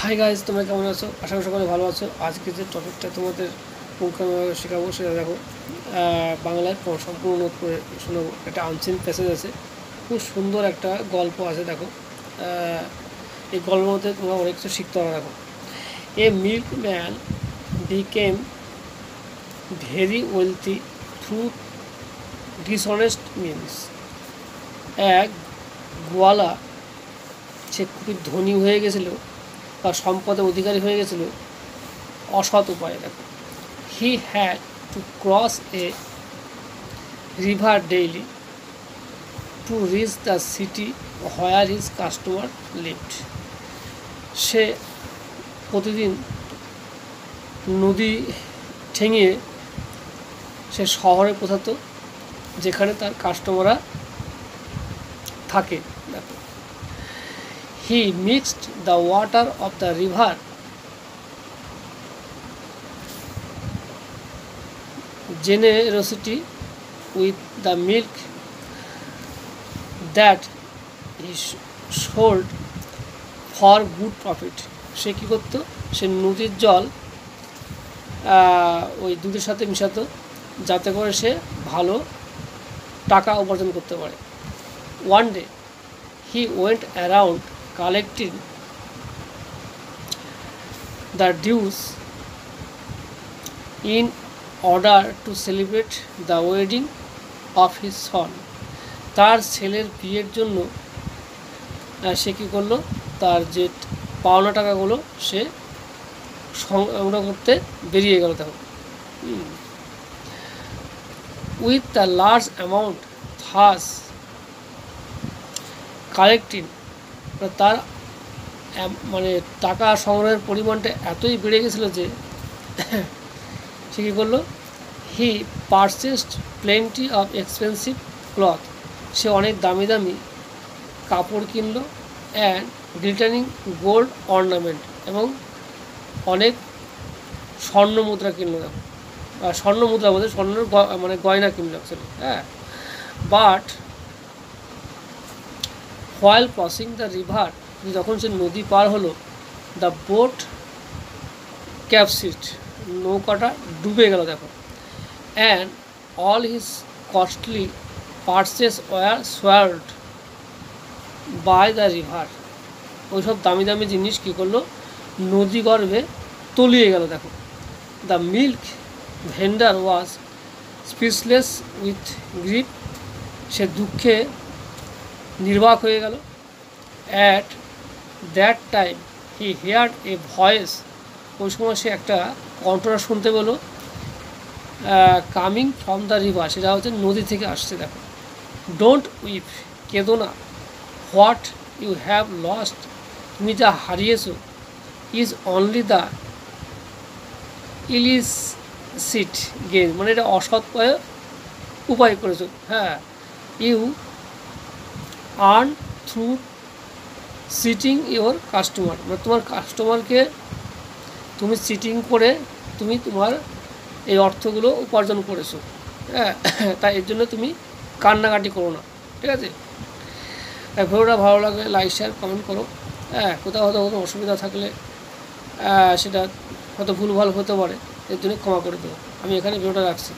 Hi guys, তোমরা কেমন আছো? আশা করি সকলে ভালো আছো। আজকে যে টপিকটা তোমাদের পুঙ্খানুপুঙ্খভাবে শেখাবো সেটা দেখো, বাংলায় সম্পূর্ণ নোট করে শোনাবো। একটা আনসিন প্যাসেজ আছে, খুব সুন্দর একটা গল্প আছে। দেখো, এই গল্পের মধ্যে তোমরা অনেক কিছু শিখতে পারো। দেখো, a milk man became very wealthy through dishonest means. এক গোয়ালা সে খুবই ধনী হয়ে গেছিল বা সম্পদের অধিকারী হয়ে গেছিল অসৎ উপায়ে। দেখো, he had to cross a river daily to reach the city where his customer lived. সে প্রতিদিন নদী ঠেঙিয়ে সে শহরে পৌঁছাতো যেখানে তার কাস্টমাররা থাকে। দেখো, he mixed the water of the river generosity with the milk that he sold for good profit. সে কী করতো? সে নদীর জল ওই দুধের সাথে মিশাতো যাতে করে সে ভালো টাকা উপার্জন করতে পারে। One day he went around collecting the dues in order to celebrate the wedding of his son. তার ছেলের বিয়ের জন্য সে কী করলো? তার যে পাওনা টাকাগুলো সে সংগ্রহ করতে বেরিয়ে গেল। দেখো, with the large amount thus collecting, তার মানে টাকা সংগ্রহের পরিমাণটা এতই বেড়ে গেছিলো যে সে কী করলো? He purchased plenty of expensive cloth. সে অনেক দামি দামি কাপড় কিনলো, অ্যান্ড গ্লিটারিং গোল্ড অর্নামেন্ট, এবং অনেক স্বর্ণ মুদ্রা কিনলো। দেখো, স্বর্ণ মুদ্রা বলতে স্বর্ণের মানে গয়না কিনলো অ্যাকচুয়ালি। হ্যাঁ, but while crossing the river, যখন সে নদী পার হলো, দ্য বোট ক্যাপসিড, নৌকাটা ডুবে গেল। দেখো, and all his costly purchases were swallowed by the river. ওইসব দামি দামি জিনিস কী করলো? নদী গর্ভে তলিয়ে গেল। দেখো, the milk vendor was speechless with grief. সে দুঃখে নির্বাক হয়ে গেল। At that time he heard a voice. ওই সময় সে একটা কণ্ঠটা শুনতে পেল, কামিং ফ্রম দ্য রিভার, সেটা হচ্ছে নদী থেকে আসছে। দেখো, ডোন্ট উইপ, কেঁদো না। হোয়াট ইউ হ্যাভ লস্ট, তুমি যা হারিয়েছো, is only the illicit gain, মানে এটা অসৎ উপায় করেছো। হ্যাঁ, you earn through cheating your customer, মানে তোমার কাস্টমারকে তুমি চিটিং করে তুমি তোমার এই অর্থগুলো উপার্জন করেছো। হ্যাঁ, তাই এর জন্য তুমি কান্নাকাটি করো না, ঠিক আছে? ভিডিওটা ভালো লাগলে লাইক শেয়ার কমেন্ট করো। হ্যাঁ, কোথাও হয়তো কোনো অসুবিধা থাকলে সেটা হয়তো ভুলভাল হতে পারে, এর জন্য ক্ষমা করে দেবো। আমি এখানে ভিডিওটা রাখছি।